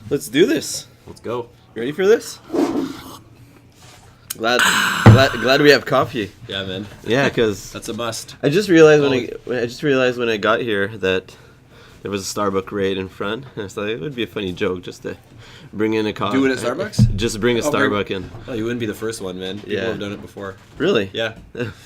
Let's do this. Let's go. You ready for this? Glad we have coffee. Yeah, man. Yeah, because that's a must. I just realized when I got here that there was a Starbucks right in front. And I thought it would be a funny joke just to bring in a coffee. Do it at Starbucks? Just bring a Starbucks in. Oh, you wouldn't be the first one, man. People have done it before. Really? Yeah.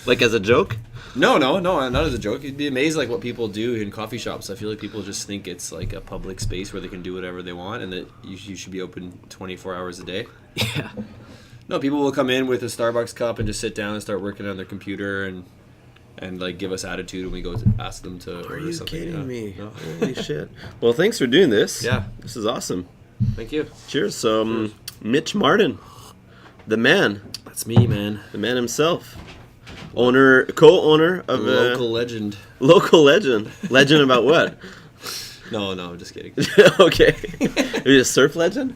Like as a joke? No, not as a joke. You'd be amazed like what people do in coffee shops. I feel like people just think it's like a public space where they can do whatever they want and that you should be open 24 hours a day. Yeah. No, people will come in with a Starbucks cup and just sit down and start working on their computer and like give us attitude when we go to ask them to order something. Are you kidding me? No. Holy shit. Well, thanks for doing this. Yeah. This is awesome. Thank you. Cheers. So, Mitch Martin, the man. That's me, man. The man himself. Co-owner of local legend. Local legend. Legend about what? No, I'm just kidding. Okay. Are you a surf legend?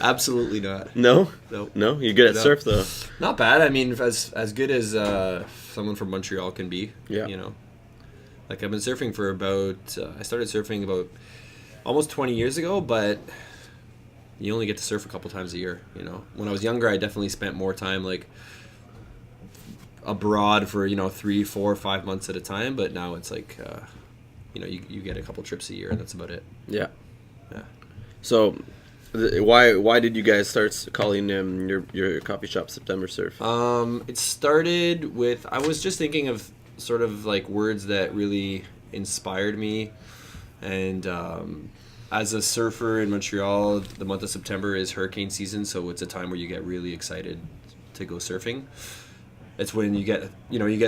Absolutely not. No? Nope. No? You're good at surf, though. Not bad. I mean, as good as someone from Montreal can be. Yeah. You know. Like, I've been surfing for about... I started surfing about almost 20 years ago, but you only get to surf a couple times a year, you know. When I was younger, I definitely spent more time, like, abroad for, 3, 4, 5 months at a time, but now it's like... you get a couple trips a year, and that's about it. Yeah. Yeah. So, why did you guys start calling your coffee shop September Surf? It started with, I was just thinking of sort of like words that really inspired me, and as a surfer in Montreal, the month of September is hurricane season, so it's a time where you get really excited to go surfing. It's when you get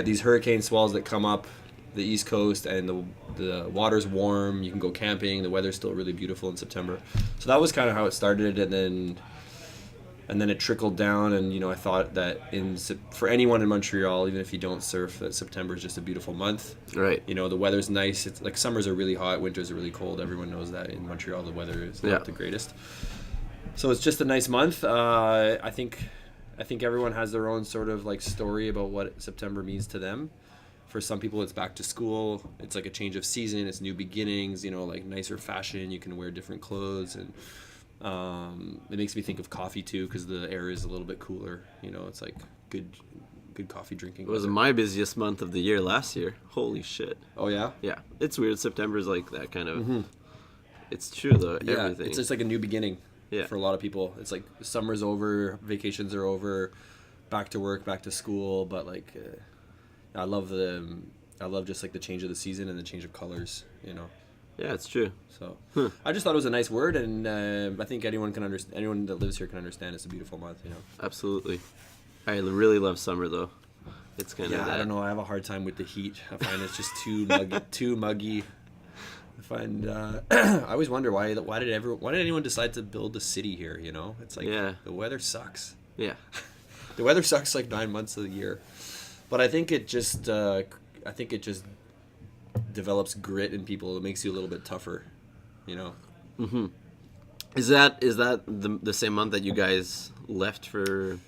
these hurricane swells that come up the East Coast, and the water's warm, you can go camping, the weather's still really beautiful in September. So that was kind of how it started, and then it trickled down, and I thought that for anyone in Montreal, even if you don't surf, that September is just a beautiful month. Right. The weather's nice. It's like summers are really hot, winters are really cold. Everyone knows that in Montreal the weather is not the greatest. So it's just a nice month. I think everyone has their own sort of like story about what September means to them. For some people, it's back to school. It's like a change of season. It's new beginnings. Like nicer fashion. You can wear different clothes, and it makes me think of coffee too, because the air is a little bit cooler. It's like good coffee drinking. It was my busiest month of the year last year. Holy shit. Oh yeah. Yeah, it's weird. September's like that kind of. Mm-hmm. It's true though. Yeah, everything. It's just like a new beginning. Yeah. For a lot of people, it's like summer's over, vacations are over, back to work, back to school, but like. I love just like the change of the season and the change of colors, Yeah, it's true. So I just thought it was a nice word, and I think anyone that lives here can understand it's a beautiful month, Absolutely. I really love summer though. It's kind of I don't know. I have a hard time with the heat. I find it's just too muggy. I find I always wonder why did anyone decide to build a city here? It's like the weather sucks. Yeah. The weather sucks like 9 months of the year. But I think it just develops grit in people. It makes you a little bit tougher, Mm-hmm. Is that the same month that you guys left for?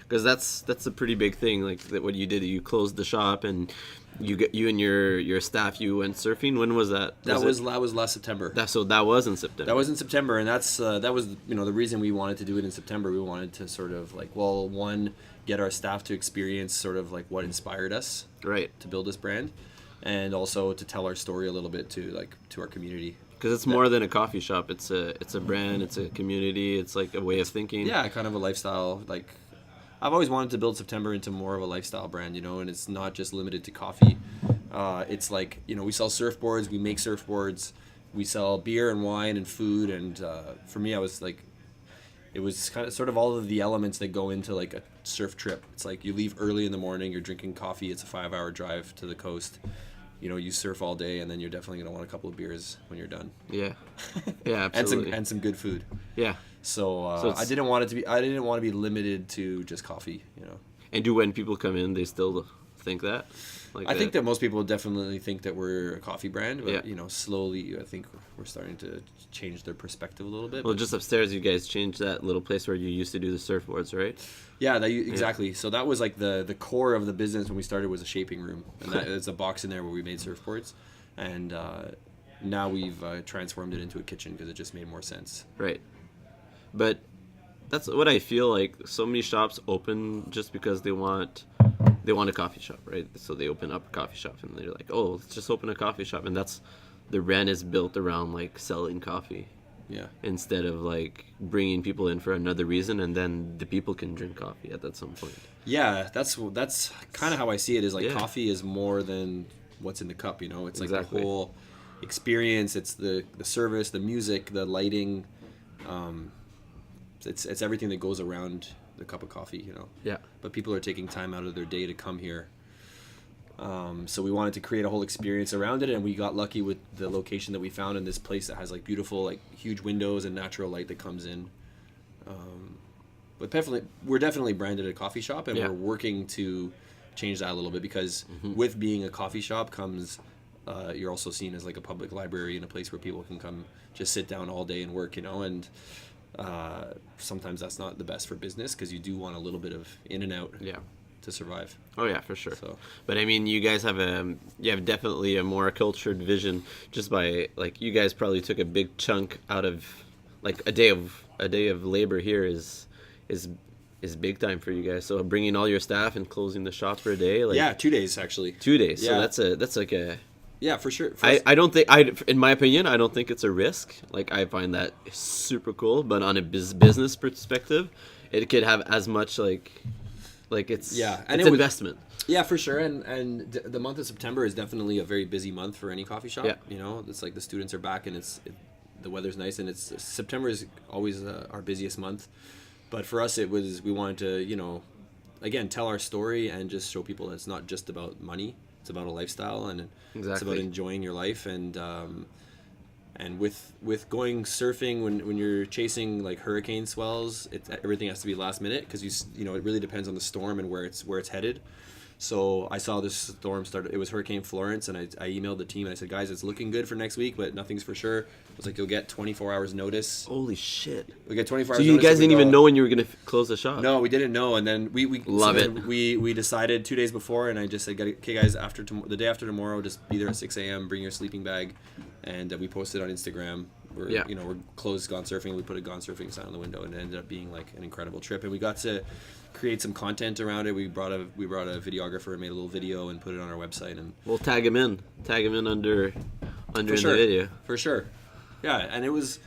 Because that's a pretty big thing. Like what you did, you closed the shop and you and your staff, you went surfing. When was that? That was last September. That was in September. That was in September, and that was the reason we wanted to do it in September. We wanted to sort of like get our staff to experience sort of like what inspired us to build this brand, and also to tell our story a little bit to our community. Because it's more than a coffee shop. It's a brand. It's a community. It's like a way of thinking. Yeah, kind of a lifestyle. Like I've always wanted to build September into more of a lifestyle brand, and it's not just limited to coffee. It's like we sell surfboards. We make surfboards. We sell beer and wine and food. And for me, I was like. It was kind of sort of all of the elements that go into like a surf trip. It's like you leave early in the morning, you're drinking coffee, it's a 5-hour drive to the coast. You surf all day, and then you're definitely going to want a couple of beers when you're done. Yeah. Yeah, absolutely. and some good food. Yeah. So I didn't want to be limited to just coffee, And when people come in, they still think that? I think that most people definitely think that we're a coffee brand, but slowly I think we're starting to change their perspective a little bit. Well, just upstairs, you guys changed that little place where you used to do the surfboards, right? Yeah, exactly. Yeah. So that was like the core of the business when we started was a shaping room, and there's a box in there where we made surfboards, and now we've transformed it into a kitchen because it just made more sense. Right. But that's what I feel like. So many shops open just because they want a coffee shop, right? So they open up a coffee shop and they're like, oh, let's just open a coffee shop, and that's the rent is built around like selling coffee. Yeah. Instead of like bringing people in for another reason, and then the people can drink coffee at that some point. Yeah, that's kind of how I see it. Is like Yeah. coffee is more than what's in the cup. You know, it's like Exactly. the whole experience. It's the service, the music, the lighting. It's everything that goes around the cup of coffee. You know. Yeah. But people are taking time out of their day to come here. So we wanted to create a whole experience around it, and we got lucky with the location that we found in this place that has like beautiful, like huge windows and natural light that comes in. But we're definitely branded a coffee shop, and Yeah. we're working to change that a little bit, because with being a coffee shop comes you're also seen as like a public library and a place where people can come just sit down all day and work, you know, and sometimes that's not the best for business, because you do want a little bit of in and out Yeah. to survive. Oh yeah, for sure. So But I mean, you guys have definitely a more cultured vision, just by like you guys probably took a big chunk out of like a day of labor here is big time for you guys. So bringing all your staff and closing the shop for a day, like yeah, 2 days actually. 2 days. Yeah. So that's like a. Yeah, for sure. I don't think in my opinion, I don't think it's a risk. Like I find that super cool, but on a business perspective, it could have as much like it's and it's it was- investment. Yeah, for sure. And the month of September is definitely a very busy month for any coffee shop. Yeah. You know, it's like the students are back, and the weather's nice, and September is always our busiest month. But for us, we wanted to, you know, again, tell our story and just show people that it's not just about money. It's about a lifestyle, and it's Exactly. about enjoying your life. And with going surfing, when you're chasing like hurricane swells, everything has to be last minute, because you know it really depends on the storm and where it's headed. So I saw this storm start. It was Hurricane Florence, and I emailed the team and I said, guys, it's looking good for next week, but nothing's for sure. I was like, you'll get 24 hours notice. Holy shit! We get 24 So hours. you notice guys if we didn't even go. know when you were gonna close the shop? No, we didn't know, and then we Love it. We decided 2 days before, and I just said, okay, guys, the day after tomorrow, just be there at 6 a.m. Bring your sleeping bag, and we posted on Instagram. We're closed Gone Surfing. We put a Gone Surfing sign on the window, and it ended up being like an incredible trip. And we got to create some content around it. We brought a videographer and made a little video and put it on our website. And We'll tag him in under in sure. the video. For sure. Yeah, and it was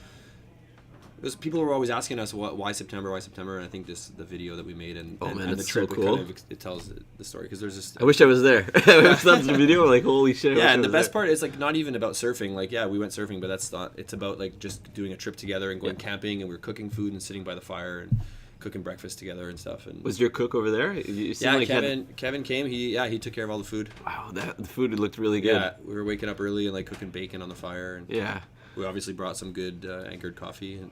people were always asking us why September, and I think the video that we made and the it's trip, so cool. it tells the story, because there's this. I wish I was there. I watched the video, like holy shit. I wish Yeah, I and the was best there. part is like not even about surfing. Like, yeah, we went surfing, but that's not. It's about like just doing a trip together and going camping, and we were cooking food and sitting by the fire and cooking breakfast together and stuff. And Was your cook over there? You seem yeah, like Kevin came. He took care of all the food. Wow, the food looked really good. Yeah, we were waking up early and like cooking bacon on the fire, and Yeah. we obviously brought some good anchored coffee. And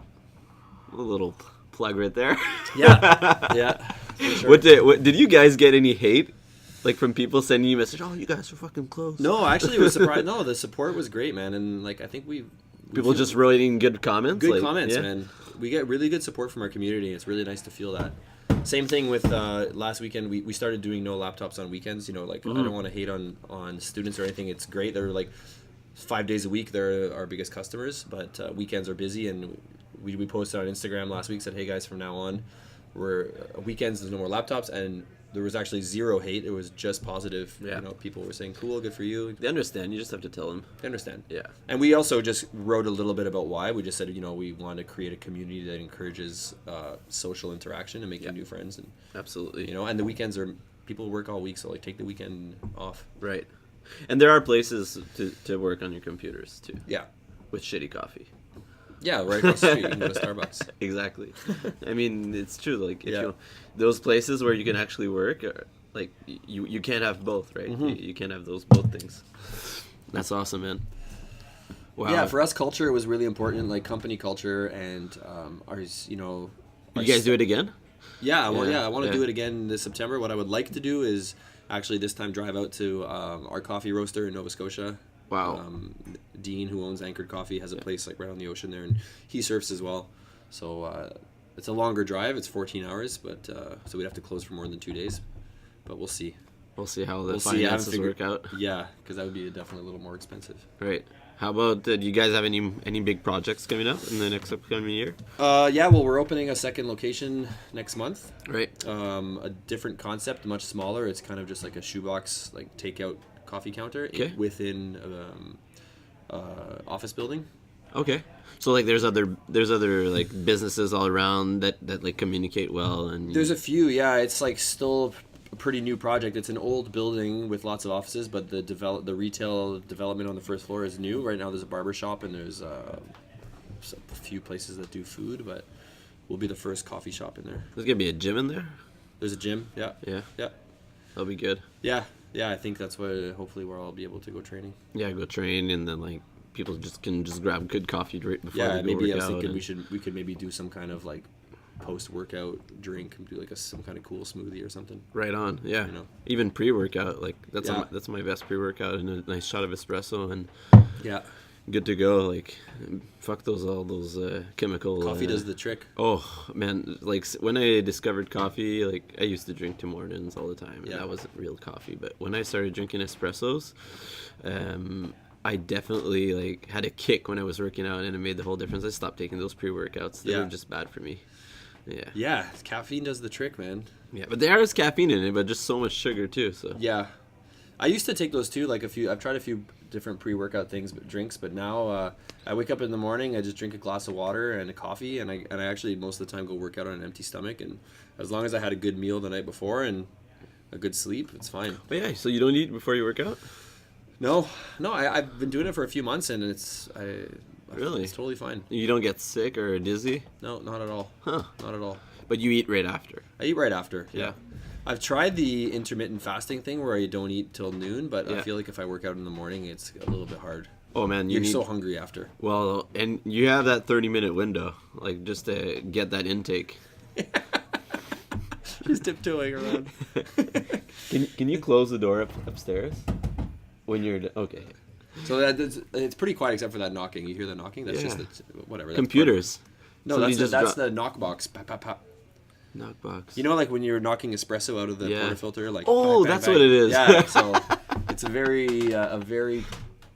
A little plug right there. yeah, for sure. What did you guys get any hate? Like from people sending you a message, oh, you guys are fucking close. No, actually, it was surprised. No, the support was great, man, and like I think People just writing good comments. good like, comments, yeah. man. We get really good support from our community. It's really nice to feel that. Same thing with last weekend. We started doing no laptops on weekends. You know, like I don't want to hate on students or anything. It's great. They're like 5 days a week. They're our biggest customers, but weekends are busy. And we posted on Instagram last week, said, hey guys, from now on, we're weekends. There's no more laptops, and there was actually zero hate. It was just positive. Yeah. You know, people were saying, cool, good for you. They understand. You just have to tell them. They understand. Yeah. And we also just wrote a little bit about why. We just said, you know, we want to create a community that encourages social interaction and making new friends. And Absolutely. you know, and the weekends are, people work all week, so like take the weekend off. Right. And there are places to work on your computers too, Yeah. with shitty coffee. Yeah, right across the street. You can go to Starbucks. Exactly. I mean, it's true. Like, if Yeah. those places where you can actually work, like you can't have both, right? Mm-hmm. You can't have both things. That's awesome, man. Wow. Yeah, for us, culture was really important, like company culture and ours. You know, you guys do it again? Yeah, well, Yeah, I want to yeah. do it again this September. What I would like to do is actually this time drive out to our coffee roaster in Nova Scotia. Wow. Dean, who owns Anchored Coffee, has a place like right on the ocean there, and he surfs as well. So it's a longer drive. It's 14 hours, but so we'd have to close for more than 2 days. But we'll see. We'll see how the We'll see. I haven't finances work figured- out. Yeah, because that would be definitely a little more expensive. Right. How about, do you guys have any big projects coming up in the next upcoming year? Yeah, well, we're opening a second location next month. Right. A different concept, much smaller. It's kind of just like a shoebox, like takeout coffee counter within office building. Okay. So like there's other like businesses all around that like communicate well, and There's a few, yeah. It's like still a pretty new project. It's an old building with lots of offices, but the retail development on the first floor is new. Right now there's a barber shop and there's a few places that do food, but we'll be the first coffee shop in there. There's gonna be a gym in there. There's a gym, yeah. Yeah. Yeah. That'll be good. Yeah. Yeah, I think that's where hopefully where I'll be able to go training. Yeah, go train, and then like people can grab good coffee right before Yeah, they go maybe work I was out. thinking we could maybe do some kind of like post-workout drink and do like some kind of cool smoothie or something. Right on, yeah. You know. Even pre-workout, like that's Yeah. that's my best pre-workout, and a nice shot of espresso, and Yeah. good to go. Like, fuck all those chemical. Coffee does the trick. Oh man, like when I discovered coffee, like I used to drink Tim Hortons all the time, and Yeah. that wasn't real coffee. But when I started drinking espressos, I definitely like had a kick when I was working out, and it made the whole difference. I stopped taking those pre-workouts; they were just bad for me. Yeah. Yeah, caffeine does the trick, man. Yeah, but there is caffeine in it, but just so much sugar too. So Yeah, I used to take those too. Like I've tried a few different pre-workout drinks, but now I wake up in the morning, I just drink a glass of water and a coffee, and I actually most of the time go work out on an empty stomach. And as long as I had a good meal the night before and a good sleep, it's fine. But yeah, so you don't eat before you work out? No, I've been doing it for a few months, and Really? it's totally fine. You don't get sick or dizzy? No, not at all. Huh. Not at all. But you eat right after. I eat right after. Yeah. I've tried the intermittent fasting thing where I don't eat till noon, but I Yeah. feel like if I work out in the morning, it's a little bit hard. Oh man, You're so hungry after. Well, and you have that 30-minute window, like just to get that intake. Just tiptoeing around. Can you close the door upstairs when you're okay? So it's pretty quiet except for that knocking. You hear the knocking? That's just whatever. That's Computers. No, Somebody that's the knock box. Pop, pop, pop. Knockbox. You know, like when you're knocking espresso out of the portafilter, like oh, bang, bang, that's bang. what it is. Yeah, so it's a very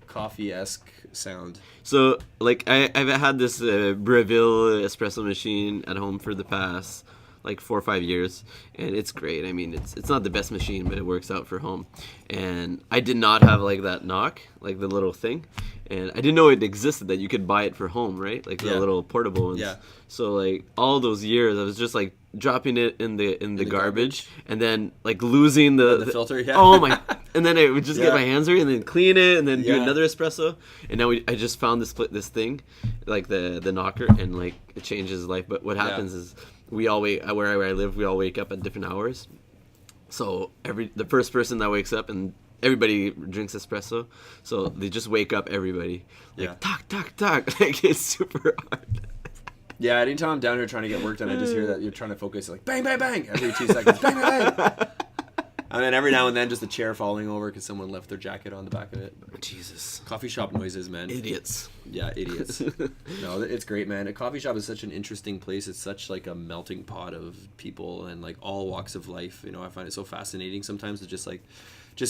coffee-esque sound. So like I've had this Breville espresso machine at home for the past like 4 or 5 years, and it's great. I mean, it's not the best machine, but it works out for home. And I did not have like that knock, like the little thing, and I didn't know it existed, that you could buy it for home, right? Like the little portable ones. Yeah. So like all those years, I was just like dropping it in the garbage, and then like losing the filter. Yeah. Oh my! And then I would just get my hands dirty, and then clean it, and then do Yeah. another espresso. And now I just found this thing, like the knocker, and like it changes life. But what happens is we all where I live, we all wake up at different hours. So the first person that wakes up, and everybody drinks espresso, so they just wake up everybody. Like talk. Like it's super hard. Yeah, anytime I'm down here trying to get work done, I just hear that you're trying to focus, like bang, bang, bang, every 2 seconds, bang, bang, bang. And then every now and then just a chair falling over because someone left their jacket on the back of it. Jesus. Coffee shop noises, man. Idiots. Yeah, idiots. No, it's great, man. A coffee shop is such an interesting place. It's such like a melting pot of people and like all walks of life. You know, I find it so fascinating sometimes to just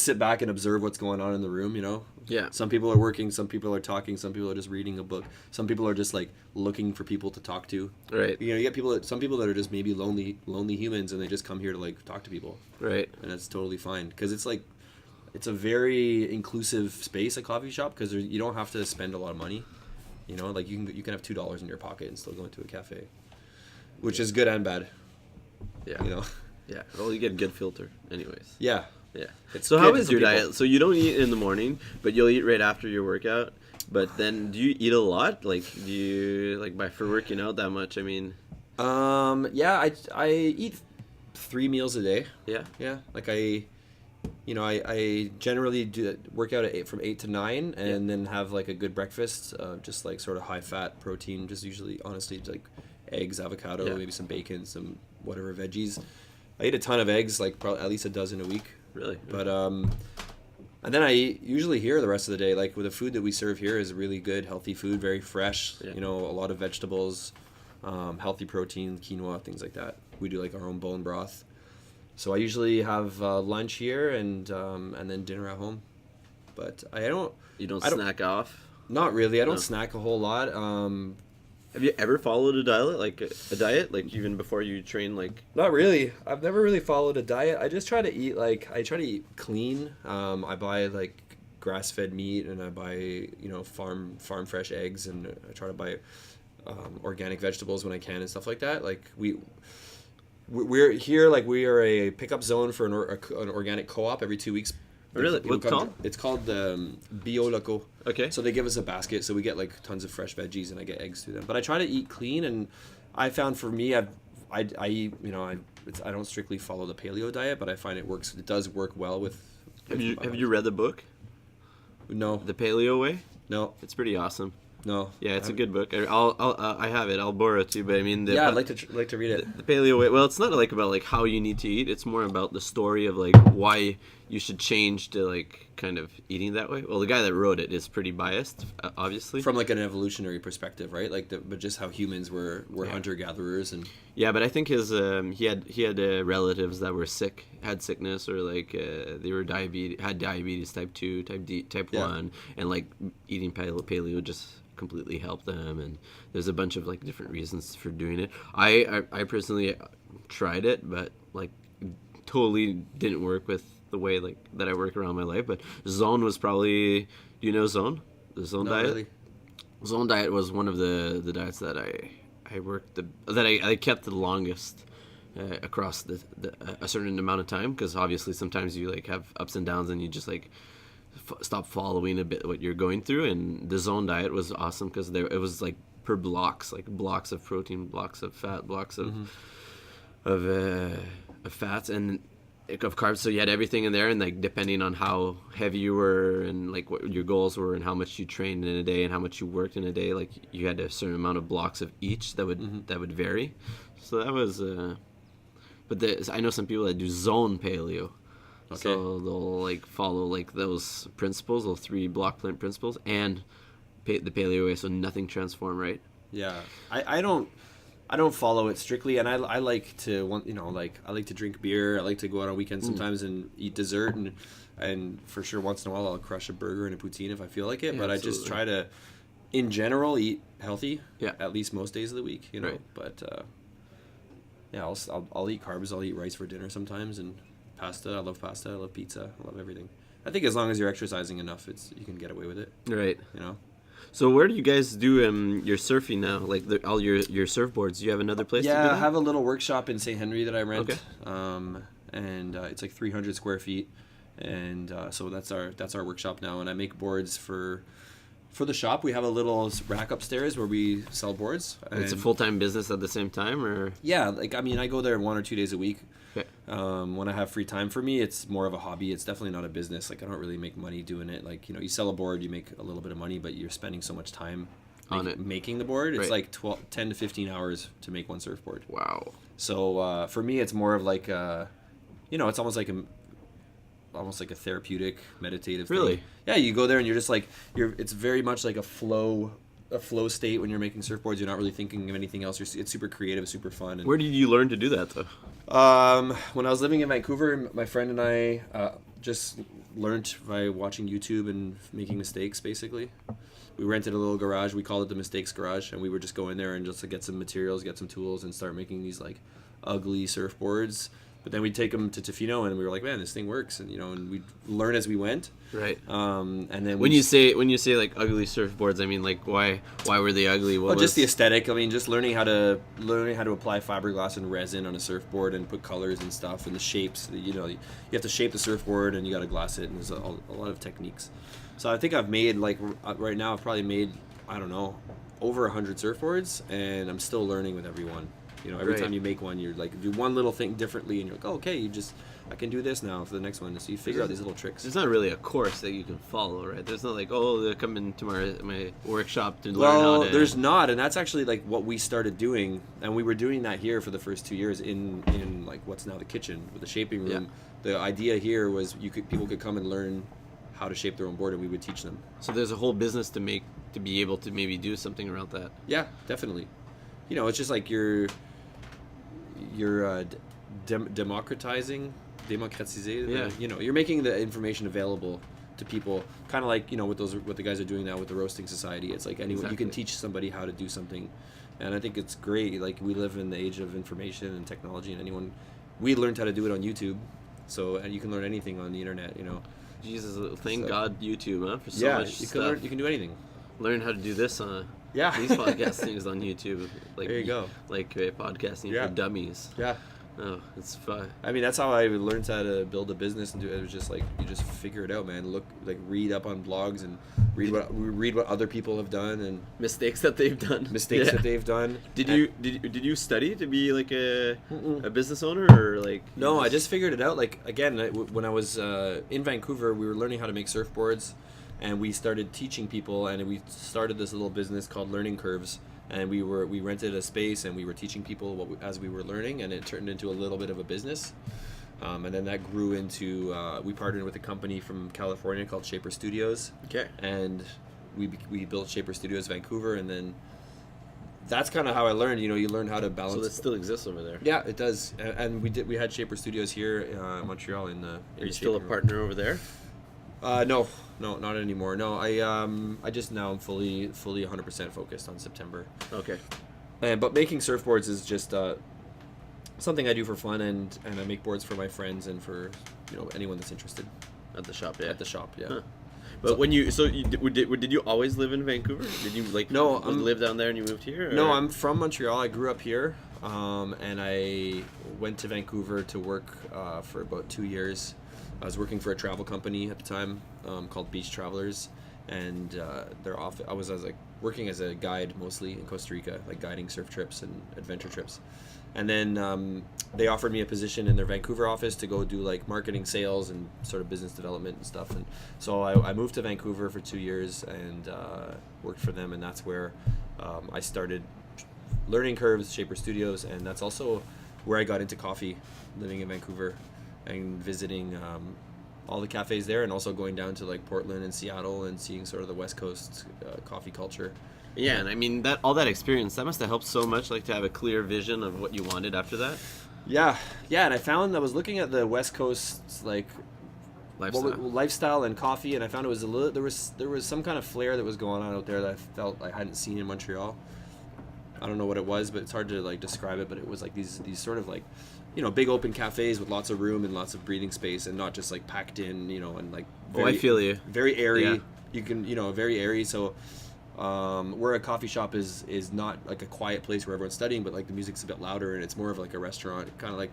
sit back and observe what's going on in the room, you know? Yeah. Some people are working, some people are talking, some people are just reading a book. Some people are just like looking for people to talk to. Right. You know, you get some people that are just maybe lonely humans, and they just come here to like talk to people. Right. And that's totally fine because it's a very inclusive space, a coffee shop, because you don't have to spend a lot of money. You know, like you can have $2 in your pocket and still go into a cafe, which is good and bad. Yeah. You know. Yeah. Well, you get a good filter, anyways. Yeah. Yeah. It's So how good is for your people. diet? So you don't eat in the morning, but you'll eat right after your workout. But then, do you eat a lot? Like, do you for working out that much? I mean. Yeah, I eat 3 meals a day. Yeah. Yeah, like I generally do work out from 8 to 9, and then have like a good breakfast, just like sort of high fat protein, just usually honestly like eggs, avocado, maybe some bacon, some whatever veggies. I eat a ton of eggs, like probably at least a dozen a week. Really? But and then I eat usually here the rest of the day. Like with the food that we serve here is really good, healthy food, very fresh. Yeah. You know, a lot of vegetables, healthy protein, quinoa, things like that. We do like our own bone broth. So I usually have lunch here and then dinner at home. But I don't. You don't I don't- snack off? Not really. I don't No. snack a whole lot. Have you ever followed a diet, like even before you train, like? Not really. I've never really followed a diet. I just try to eat clean. I buy like grass-fed meat, and I buy farm fresh eggs, and I try to buy organic vegetables when I can and stuff like that. Like we're here, like we are a pickup zone for an organic co-op every 2 weeks. Really? People What's it called? It's called Bio Loco. Okay. So they give us a basket, so we get like tons of fresh veggies, and I get eggs through them. But I try to eat clean, and I found for me, I eat, I don't strictly follow the paleo diet, but I find it works. It does work well with. Have you read the book? No. The Paleo Way? No. It's pretty awesome. No. Yeah, it's a good book. I have it. I'll borrow it too. But I mean, I'd like to read it. The Paleo Way. Well, it's not like about like how you need to eat. It's more about the story of like why you should change to like kind of eating that way. Well, the guy that wrote it is pretty biased, obviously. From like an evolutionary perspective, right? Like, but just how humans were hunter gatherers and. Yeah, but I think his he had relatives that were sick, had sickness, or like they were had diabetes type 2, type 1, and like eating paleo just completely helped them. And there's a bunch of like different reasons for doing it. I personally tried it, but like totally didn't work with the way like that I work around my life. But Zone was probably, do you know Zone? The Zone diet? Really. Zone diet was one of the diets that I worked that I kept the longest across a certain amount of time, because obviously sometimes you like have ups and downs and you just like stop following a bit what you're going through. And the Zone diet was awesome because it was like per blocks, like blocks of protein, blocks of fat, blocks of fats and of carbs. So you had everything in there, and like depending on how heavy you were and like what your goals were and how much you trained in a day and how much you worked in a day, like you had a certain amount of blocks of each that would vary. So that was but I know some people that do Zone paleo. Okay. So they'll like follow like those principles, those 3 block plant principles, and the paleo way, so nothing transformed, right? Yeah, I don't follow it strictly, and I like to I like to drink beer. I like to go out on weekends sometimes and eat dessert, and for sure once in a while I'll crush a burger and a poutine if I feel like it. Yeah, but absolutely. I just try to, in general, eat healthy. Yeah. At least most days of the week, Right. But yeah, I'll eat carbs. I'll eat rice for dinner sometimes, and pasta. I love pasta. I love pizza. I love everything. I think as long as you're exercising enough, you can get away with it. Right. So where do you guys do your surfing now? Like all your surfboards? Do you have another place to do that? Yeah, I have a little workshop in St. Henry that I rent. Okay. And it's like 300 square feet, and so that's our workshop now. And I make boards for the shop. We have a little rack upstairs where we sell boards. It's a full-time business at the same time, or? Yeah, I go there 1 or 2 days a week. Okay. When I have free time. For me, it's more of a hobby. It's definitely not a business. Like, I don't really make money doing it. Like, you sell a board, you make a little bit of money, but you're spending so much time on it, making the board. It's right. like 10 to 15 hours to make one surfboard. Wow. So for me, it's more of like it's almost like a therapeutic, meditative Really? thing. Yeah, you go there and you're just like it's very much like a flow state when you're making surfboards. You're not really thinking of anything else. It's super creative, super fun. And where did you learn to do that though? When I was living in Vancouver, my friend and I just learned by watching YouTube and making mistakes. Basically, we rented a little garage. We called it the Mistakes Garage, and we would just go in there and just get some materials, get some tools, and start making these like ugly surfboards. But then we'd take them to Tofino, and we were like, "Man, this thing works!" And and we'd learn as we went. Right. And then when you say like ugly surfboards, I mean like why were they ugly? Just the aesthetic. I mean, just learning how to apply fiberglass and resin on a surfboard and put colors and stuff and the shapes. You have to shape the surfboard and you got to glass it, and there's a lot of techniques. So I think I've made right now I've probably made over 100 surfboards, and I'm still learning with every one. Every Right. time you make one, you're like do one little thing differently, and you're like, oh, okay, I can do this now for the next one. So you figure out these little tricks. There's not really a course that you can follow, right? There's not like, they'll come into my workshop to learn how to... there's not, and that's actually like what we started doing, and we were doing that here for the first 2 years in like what's now the kitchen with the shaping room. Yeah. The idea here was people could come and learn how to shape their own board, and we would teach them. So there's a whole business to be able to maybe do something around that. Yeah, definitely. It's just like you're democratizing. Yeah. You're making the information available to people, kind of like, you know, what the guys are doing now with the roasting society. It's like anyone, you can Exactly. teach somebody how to do something, and I think it's great. Like, we live in the age of information and technology, and we learned how to do it on YouTube, so and you can learn anything on the internet, you know. Jesus, thank So- God YouTube, huh? For so Yeah, much you stuff. can do anything. Learn how to do this Yeah. these podcastings on YouTube. Like, There you go. Like podcasting Yeah. for dummies. Yeah. Oh, it's fun. I mean, that's how I learned how to build a business and do it. It was just like, you just figure it out, man. Look, like, read up on blogs and read what other people have done and Mistakes that they've done. mistakes Yeah. that they've done. Did you study to be like a Mm-mm. business owner, or like? No, I just figured it out. Like, again, when I was in Vancouver, we were learning how to make surfboards, and we started teaching people, and we started this little business called Learning Curves. And we rented a space, and we were teaching people as we were learning, and it turned into a little bit of a business. And then that grew into, we partnered with a company from California called Shaper Studios, Okay. and we built Shaper Studios Vancouver, and then that's kind of how I learned. You know, you learn how to balance. So that still exists over there. Yeah, it does. And we had Shaper Studios here in Montreal in the. Are you still a partner over there? No, not anymore. No, I just now I'm fully 100% focused on September. Okay. But making surfboards is just something I do for fun, and I make boards for my friends and for, you know, anyone that's interested At the shop, yeah. at the shop. Yeah. Huh. But when you did you always live in Vancouver? Did you No, live down there and you moved here? Or? No, I'm from Montreal. I grew up here, and I went to Vancouver to work for about 2 years. I was working for a travel company at the time called Beach Travelers, and I was like working as a guide mostly in Costa Rica, like guiding surf trips and adventure trips. And then they offered me a position in their Vancouver office to go do like marketing, sales, and sort of business development and stuff. And so I moved to Vancouver for 2 years and worked for them, and that's where I started Learning Curves, Shaper Studios, and that's also where I got into coffee, living in Vancouver and visiting all the cafes there, and also going down to like Portland and Seattle and seeing sort of the West Coast coffee culture. Yeah, and I mean that all that experience that must have helped so much, like to have a clear vision of what you wanted after that. Yeah, and I found I was looking at the West Coast like lifestyle and coffee, and I found it was there was some kind of flair that was going on out there that I felt I hadn't seen in Montreal. I don't know what it was, but it's hard to like describe it. But it was like these sort of like, you know, big open cafes with lots of room and lots of breathing space, and not just like packed in, you know, and like I feel you. Very airy. Yeah. You can, you know, very airy. So where a coffee shop is not like a quiet place where everyone's studying, but like the music's a bit louder, and it's more of like a restaurant, kind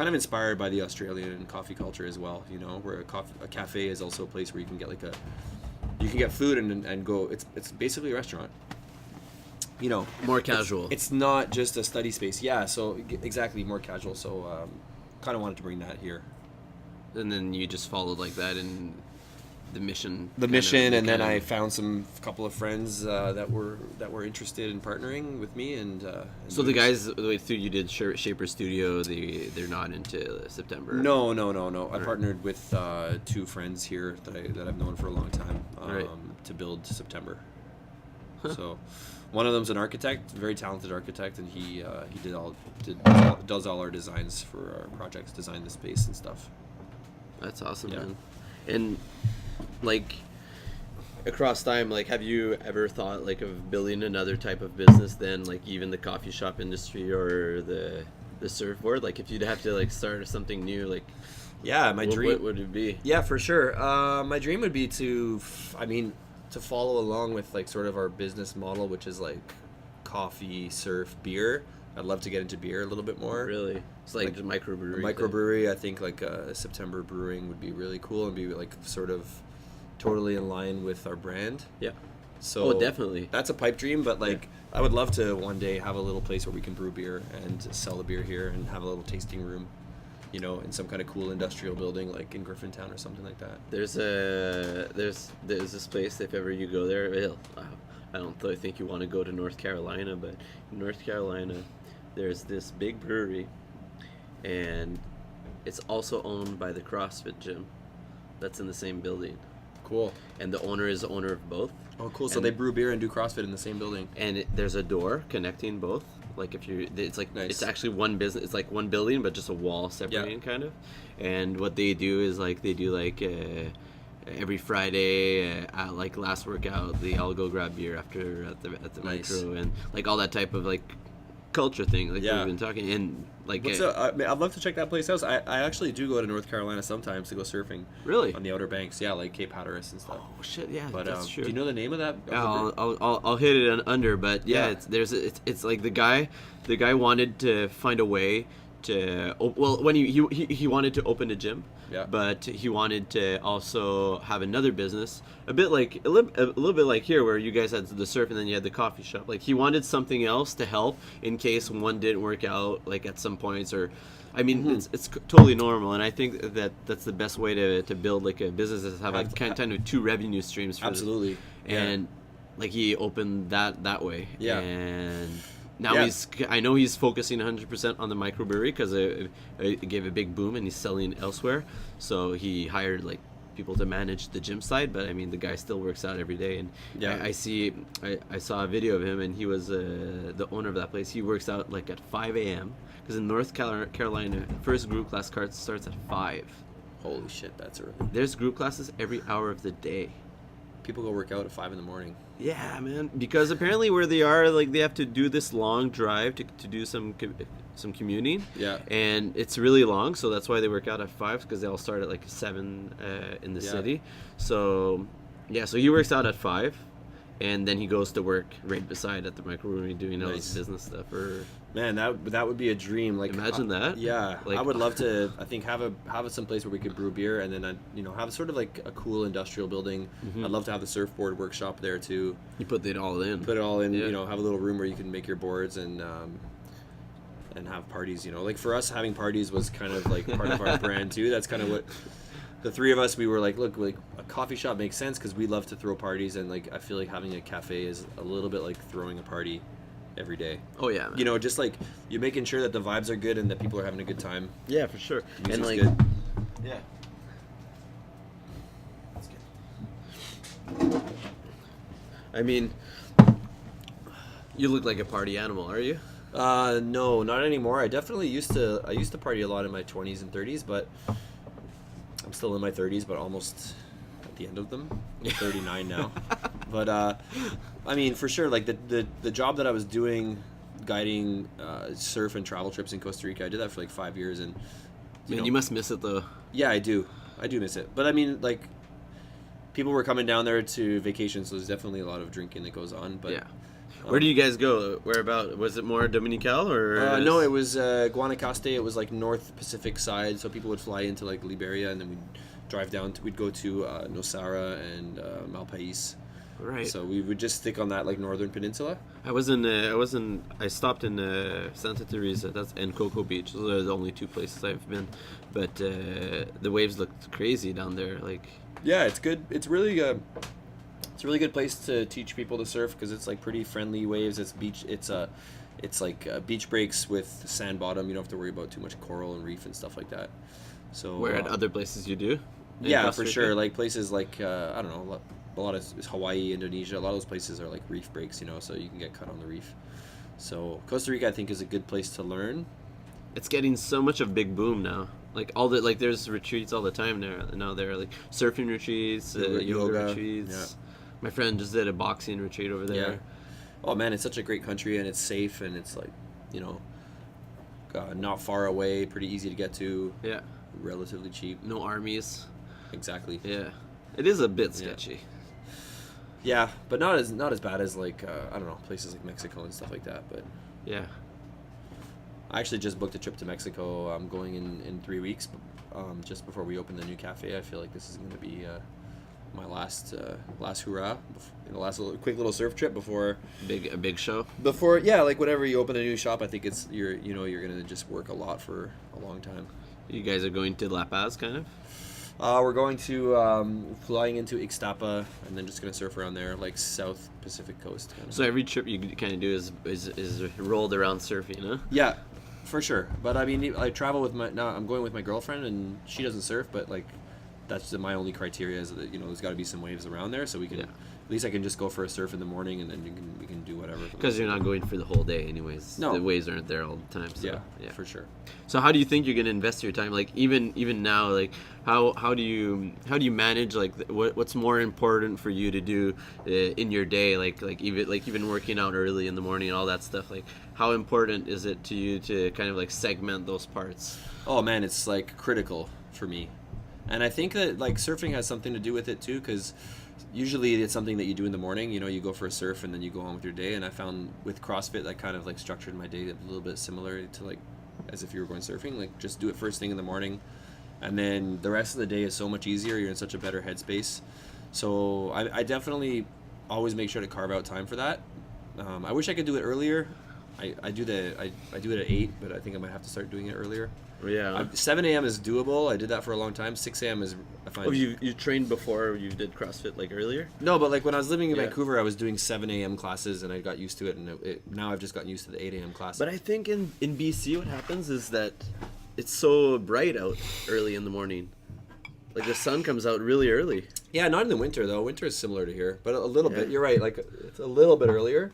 of inspired by the Australian coffee culture as well, you know, where a cafe is also a place where you can get food and go. It's basically a restaurant. You know, More casual. It's not just a study space. Yeah, so exactly, more casual. So kind of wanted to bring that here. And then you just followed like that in the mission. And then I found a couple of friends that were interested in partnering with me, and So the guys the way through you did Shaper Studio, they're not into September. No. I partnered with 2 friends here that I've known for a long time Right. to build September. So one of them's an architect, very talented architect, and he does all our designs for our projects, design the space and stuff. That's awesome, Yeah. man. And like across time, like have you ever thought like of building another type of business than like even the coffee shop industry or the surfboard? Like if you'd have to like start something new, like Yeah, my dream. what would it be? Yeah, for sure. My dream would be to follow along with like sort of our business model, which is like coffee, surf, beer. I'd love to get into beer a little bit more. Really? It's like a microbrewery. Microbrewery, I think like September brewing would be really cool and be like sort of totally in line with our brand. Yeah. So Definitely. That's a pipe dream, but like I would love to one day have a little place where we can brew beer and sell the beer here and have a little tasting room, you know, in some kind of cool industrial building like in Griffintown or something like that. There's this place, if ever you go there, I don't think you want to go to North Carolina, but in North Carolina there's this big brewery, and it's also owned by the CrossFit gym that's in the same building, Cool. and the owner is the owner of both. Oh, cool. So And- they brew beer and do CrossFit in the same building. And there's a door connecting both. Like it's like Nice. it's actually one business. It's like one building, but just a wall separating kind of. And what they do is like they do like every Friday, like last workout, I'll go grab beer after at the Nice. micro, and like all that type of like culture thing, like Yeah. we've been talking, and like I'd love to check that place out. I actually do go to North Carolina sometimes to go surfing really. on the Outer Banks. Yeah, like Cape Hatteras and stuff. Oh shit, yeah, But that's true. do you know the name of that? Yeah, I'll hit it under, but yeah, Yeah. it's like the guy wanted to find a way to when he wanted to open a gym, Yeah. but he wanted to also have another business, a little bit like here where you guys had the surf and then you had the coffee shop. Like he wanted something else to help in case one didn't work out, like at some points, or I mean it's totally normal, and I think that's the best way to build like a business, is have like kind of two revenue streams for Absolutely. and like he opened that way. Yeah. And now Yeah. I know he's focusing 100% on the microbrewery because it gave a big boom and he's selling elsewhere. So he hired like people to manage the gym side, but I mean the guy still works out every day. And Yeah. I saw a video of him, and he was the owner of that place. He works out like at 5 a.m. because in North Carolina, first group class starts at 5. Holy shit, that's early. There's group classes every hour of the day. People go work out at 5 in the morning. Yeah, man. Because apparently where they are, like they have to do this long drive to do some commuting. Yeah. And it's really long, so that's why they work out at 5, because they all start at like 7 in the city. So yeah, so he works out at 5, and then he goes to work right beside at the microbrewery doing all his Nice. business stuff. Or Man, that would be a dream. Like Imagine that. Yeah, Like- I would love to. I think have some place where we could brew beer, and then have sort of like a cool industrial building. I'd love to have the surfboard workshop there too. you put it all in. Put it all in. Yeah. Have a little room where you can make your boards and have parties. Like for us, having parties was kind of like part of our brand too. That's kind of what the three of us, we were like, look, like a coffee shop makes sense because we love to throw parties, and like I feel like having a cafe is a little bit like throwing a party every day. Oh yeah, man. Just like you're making sure that the vibes are good and that people are having a good time. Yeah, for sure. Music's And like, good. yeah. I mean, you look like a party animal, are you? No, not anymore. I definitely used to party a lot in my 20s and 30s, but I'm still in my 30s, but almost at the end of them. I'm 39 now. But I mean, for sure, like the job that I was doing, guiding surf and travel trips in Costa Rica, I did that for like 5 years, and You must miss it though. yeah, I do miss it. But I mean, like, people were coming down there to vacation, so there's definitely a lot of drinking that goes on. But Yeah. Where do you guys go? Whereabout? Was it more Dominical or? no, it was Guanacaste. It was like North Pacific side, so people would fly into like Liberia, and then we'd drive down. We'd go to Nosara and Malpais. Right. So we would just stick on that like northern peninsula. I stopped in Santa Teresa. And Cocoa Beach. Those are the only two places I've been. But the waves looked crazy down there. Like. Yeah, it's good. It's really a really good place to teach people to surf because it's like pretty friendly waves. It's beach. It's like beach breaks with sand bottom. You don't have to worry about too much coral and reef and stuff like that. So Where at other places you do? In yeah, Costa for Rica? sure. Like places like I don't know, a lot of Hawaii, Indonesia. A lot of those places are like reef breaks, so you can get cut on the reef. So Costa Rica, I think, is a good place to learn. It's getting so much of big boom now. Like there's retreats all the time there. Now there are like surfing retreats, yoga retreats. Yeah. My friend just did a boxing retreat over there. Yeah. Oh man, it's such a great country, and it's safe, and it's like, not far away, pretty easy to get to, Yeah. relatively cheap. No armies. Exactly. Yeah. It is a bit sketchy. Yeah, but not as bad as like I don't know, places like Mexico and stuff like that. But Yeah. I actually just booked a trip to Mexico. I'm going in 3 weeks, just before we open the new cafe. I feel like this is going to be my last hurrah, last quick little surf trip before A big show. like whenever you open a new shop. I think it's you're gonna just work a lot for a long time. You guys are going to La Paz, kind of? We're going to flying into Ixtapa and then just gonna surf around there, like South Pacific coast. Kind of. So every trip you kind of do is rolled around surfing, huh? Yeah, for sure. But I mean, I travel with I'm going with my girlfriend, and she doesn't surf, but like that's my only criteria is that there's got to be some waves around there, so we can At least I can just go for a surf in the morning, and then we can do whatever. Because you're not going for the whole day anyways. No. The waves aren't there all the time. So, yeah, for sure. So how do you think you're gonna invest your time? Like even now, like how do you manage like what's more important for you to do in your day? Like even working out early in the morning and all that stuff. Like how important is it to you to kind of like segment those parts? Oh man, it's like critical for me, and I think that like surfing has something to do with it too, because usually it's something that you do in the morning. You know, you go for a surf and then you go on with your day. And I found with CrossFit, I kind of like structured my day a little bit similar to like as if you were going surfing. Like just do it first thing in the morning, and then the rest of the day is so much easier. You're in such a better headspace. So I definitely always make sure to carve out time for that. I wish I could do it earlier. I do it at 8, but I think I might have to start doing it earlier. Yeah. 7 a.m. is doable. I did that for a long time. 6 a.m. is I find. Oh, you trained before you did CrossFit like earlier? No, but like when I was living in Vancouver, I was doing 7 a.m. classes, and I got used to it. And now I've just gotten used to the 8 a.m. classes. But I think in BC, what happens is that it's so bright out early in the morning. Like the sun comes out really early. Yeah, not in the winter though. Winter is similar to here, but a little bit. You're right. Like it's a little bit earlier.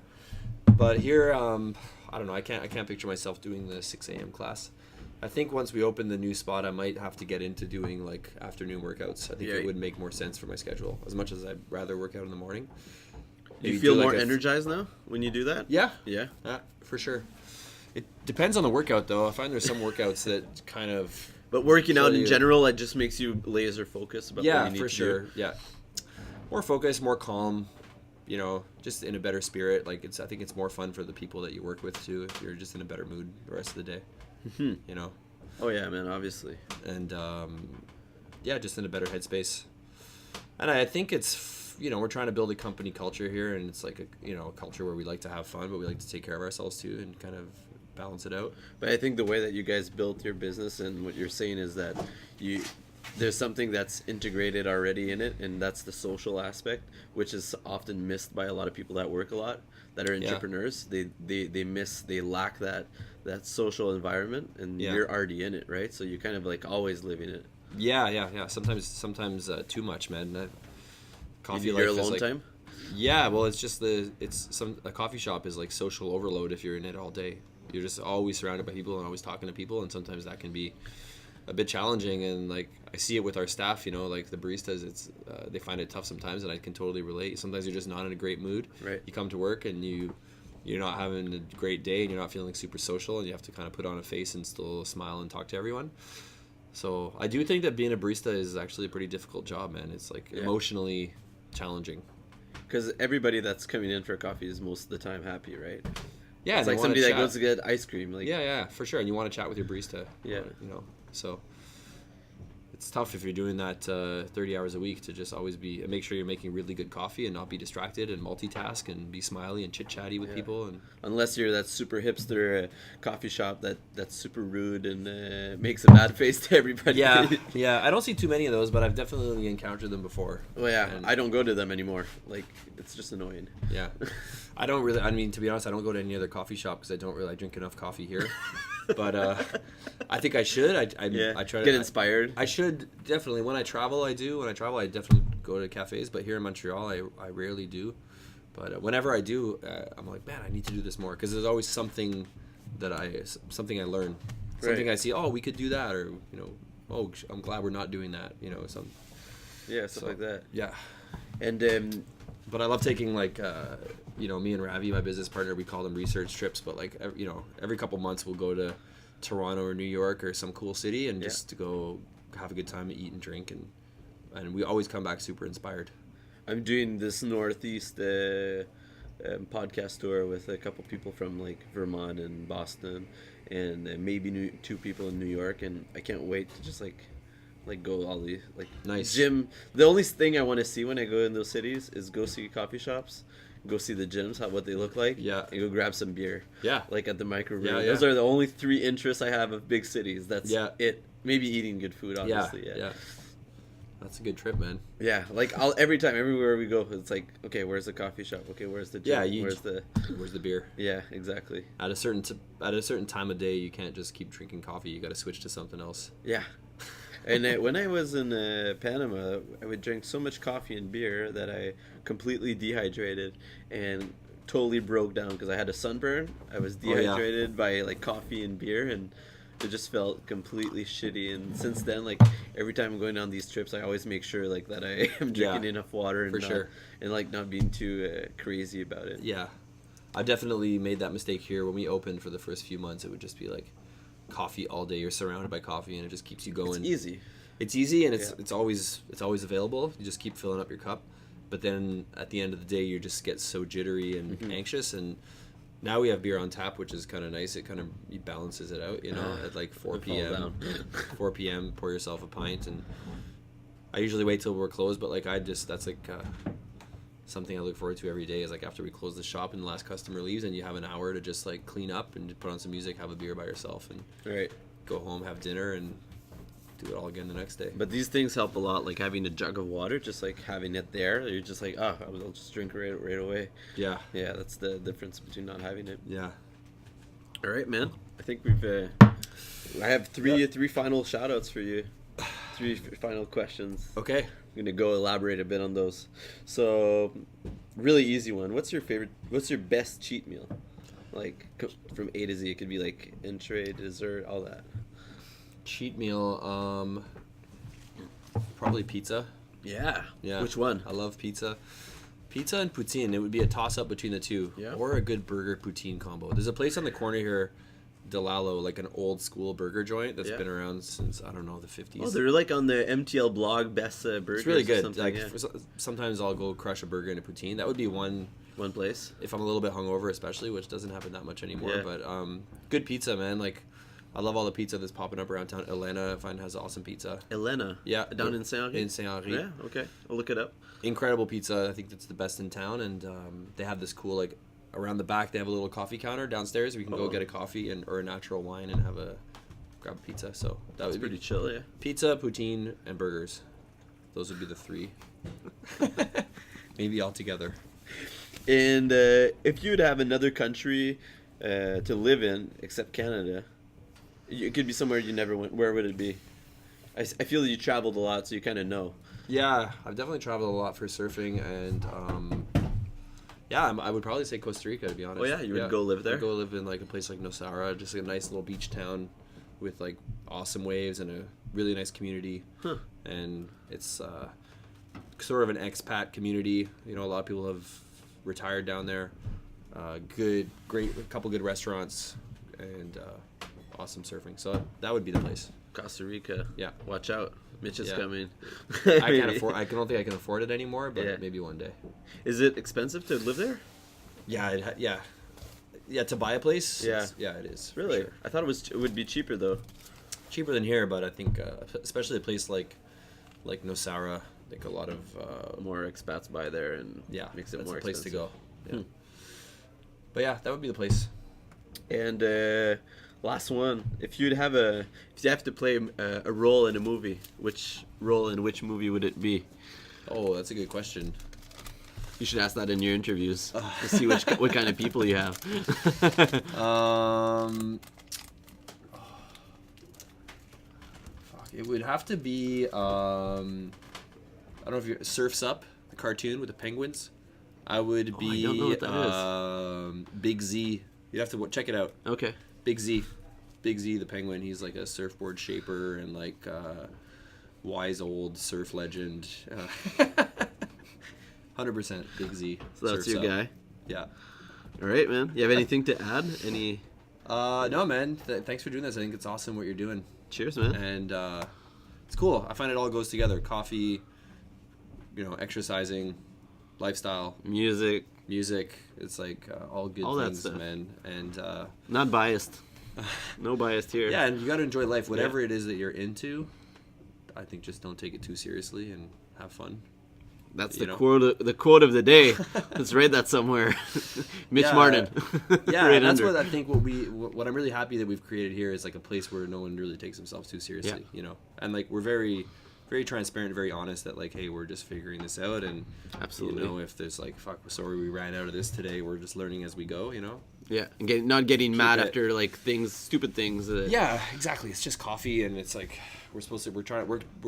But here, I don't know. I can't picture myself doing the 6 a.m. class. I think once we open the new spot, I might have to get into doing like afternoon workouts. I think it would make more sense for my schedule. As much as I'd rather work out in the morning. Do you feel more energized now when you do that? Yeah. Yeah. For sure. It depends on the workout though. I find there's some workouts that kind of. But working out in general, it just makes you laser focused about what you need to sure. do. Yeah. More focused, more calm. You know, just in a better spirit. Like I think it's more fun for the people that you work with too. If you're just in a better mood the rest of the day. You know. Oh yeah, man. Obviously. And just in a better headspace. And I think it's we're trying to build a company culture here, and it's like a culture where we like to have fun, but we like to take care of ourselves too, and kind of balance it out. But I think the way that you guys built your business and what you're saying is that there's something that's integrated already in it, and that's the social aspect, which is often missed by a lot of people that work a lot, that are entrepreneurs. They lack that social environment, and you're already in it, right? So you're kind of like always living it. Yeah. Sometimes too much, man. Coffee your alone time. Yeah, well, it's just a coffee shop is like social overload if you're in it all day. You're just always surrounded by people and always talking to people, and sometimes that can be a bit challenging. And like I see it with our staff, like the baristas, it's they find it tough sometimes, and I can totally relate. Sometimes you're just not in a great mood. Right. You come to work and you're not having a great day, and you're not feeling super social, and you have to kind of put on a face and still smile and talk to everyone. So I do think that being a barista is actually a pretty difficult job, man. It's like emotionally challenging. Because everybody that's coming in for coffee is most of the time happy, right? Yeah, it's like somebody that goes to get ice cream. Like for sure. And you want to chat with your barista. Yeah. So it's tough if you're doing that 30 hours a week to just always make sure you're making really good coffee and not be distracted and multitask and be smiley and chit-chatty with people. And unless you're that super hipster coffee shop that's super rude and makes a bad face to everybody. Yeah. I don't see too many of those, but I've definitely encountered them before. Well, and I don't go to them anymore. Like, it's just annoying. Yeah. To be honest, I don't go to any other coffee shop because I drink enough coffee here. But I think I should. I try to get inspired. I should definitely. When I travel, I do. When I travel, I definitely go to cafes. But here in Montreal, I rarely do. But whenever I do, I'm like, man, I need to do this more, because there's always something I learn, something I see. Oh, we could do that, or oh, I'm glad we're not doing that. Stuff like that. Yeah. And but I love taking like me and Ravi, my business partner, we call them research trips, but like every couple months we'll go to Toronto or New York or some cool city and just to go have a good time, eat and drink, and we always come back super inspired. I'm doing this Northeast podcast tour with a couple people from like Vermont and Boston, and maybe 2 people in New York, and I can't wait to just like go all the nice gym. The only thing I want to see when I go in those cities is go see coffee shops, go see the gyms, what they look like, and go grab some beer. Like at the microbrew. Those are the only 3 interests I have of big cities. That's it. Maybe eating good food, obviously. Yeah. That's a good trip, man. Yeah, like everywhere we go, it's like, okay, where's the coffee shop? Okay, where's the gym? Where's the beer? Yeah, exactly. At a certain time of day, you can't just keep drinking coffee. You got to switch to something else. Yeah. And when I was in Panama, I would drink so much coffee and beer that I completely dehydrated and totally broke down because I had a sunburn. I was dehydrated by like coffee and beer, and it just felt completely shitty. And since then, like every time I'm going on these trips, I always make sure like that I am drinking enough water and and like not being too crazy about it. Yeah, I've definitely made that mistake here. When we opened for the first few months, it would just be like coffee all day. You're surrounded by coffee, and it just keeps you going. It's easy, and it's always available. You just keep filling up your cup. But then at the end of the day, you just get so jittery and anxious. And now we have beer on tap, which is kind of nice. It kind of balances it out, you know. At like 4 p.m. 4 p.m. pour yourself a pint, and I usually wait till we're closed. But like that's like something I look forward to every day. Is like after we close the shop and the last customer leaves, and you have an hour to just like clean up and put on some music, have a beer by yourself, and go home, have dinner, and do it all again the next day. But these things help a lot, like having a jug of water, just like having it there. You're just like, I'll just drink right away. Yeah, that's the difference between not having it. Yeah. All right, man. I think I have three final shout outs for you. 3 final questions. Okay. I'm gonna go elaborate a bit on those. So, really easy one. What's your best cheat meal? Like from A to Z, it could be like entree, dessert, all that. Cheat meal, probably pizza. Yeah. Which one? I love pizza. Pizza and poutine. It would be a toss-up between the two. Yeah. Or a good burger poutine combo. There's a place on the corner here, Delalo, like an old school burger joint that's been around since, I don't know, the 50s. Oh, they're like on the MTL blog, best burgers. It's really good. Like sometimes I'll go crush a burger and a poutine. That would be one place. If I'm a little bit hungover, especially, which doesn't happen that much anymore. Yeah. But good pizza, man. Like, I love all the pizza that's popping up around town. Elena, I find, has awesome pizza. Elena? Yeah. Down in Saint-Henri? In Saint-Henri. Yeah, okay. I'll look it up. Incredible pizza. I think that's the best in town. And they have this cool, like, around the back, they have a little coffee counter downstairs. We can go get a coffee or a natural wine and grab a pizza. So that would be pretty chill, yeah. Pizza, poutine, and burgers. Those would be the 3. Maybe all together. And if you would have another country to live in, except Canada, it could be somewhere you never went. Where would it be? I feel that you traveled a lot, so you kind of know. Yeah, I've definitely traveled a lot for surfing, and I would probably say Costa Rica, to be honest. Oh yeah, you would go live there? I'd go live in like a place like Nosara, just a nice little beach town with like awesome waves and a really nice community. Huh. And it's sort of an expat community. You know, a lot of people have retired down there. A couple good restaurants, and awesome surfing. So that would be the place. Costa Rica. Yeah. Watch out. Mitch is coming. I don't think I can afford it anymore, but maybe one day. Is it expensive to live there? Yeah, to buy a place? Yeah. It is. Really? Sure. I thought it would be cheaper, though. Cheaper than here, but I think, especially a place like Nosara, I think a lot of... more expats buy there, and makes it more expensive. That's a place to go. Yeah. But yeah, that would be the place. And last one, if you have to play a role in a movie, which role in which movie would it be? Oh, that's a good question. You should ask that in your interviews to see what kind of people you have. It would have to be I don't know if Surf's Up, the cartoon with the penguins. I would be I don't know what that is. Big Z. You'd have to check it out. Okay. Big Z, the penguin. He's like a surfboard shaper and like wise old surf legend. 100% Big Z. So that's your guy. Yeah. All right, man. You have anything to add? Any? No, man. Thanks for doing this. I think it's awesome what you're doing. Cheers, man. And it's cool. I find it all goes together. Coffee, exercising, lifestyle, music. It's like all good all things, man. And not biased. No bias here. Yeah, and you got to enjoy life. Whatever it is that you're into, I think just don't take it too seriously and have fun. That's the quote of the day. Let's write that somewhere. Mitch Martin. Yeah, right, that's what I think. What I'm really happy that we've created here is like a place where no one really takes themselves too seriously. And like we're very very transparent, very honest that like, hey, we're just figuring this out, and Absolutely. you know, if there's like, fuck, sorry, we ran out of this today, we're just learning as we go, you know. Yeah, and not getting mad it- after like stupid things. Yeah, exactly. It's just coffee, and it's like we're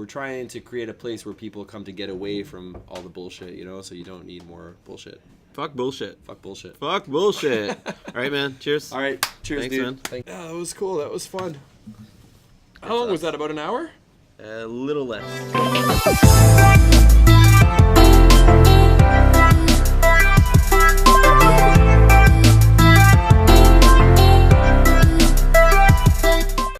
trying to create a place where people come to get away from all the bullshit, you know. So you don't need more bullshit. Fuck bullshit. Fuck bullshit. Fuck bullshit. All right, man. Cheers. All right, cheers, Thanks, dude. man. Yeah, that was cool. That was fun. How long was that? About an hour? A little less.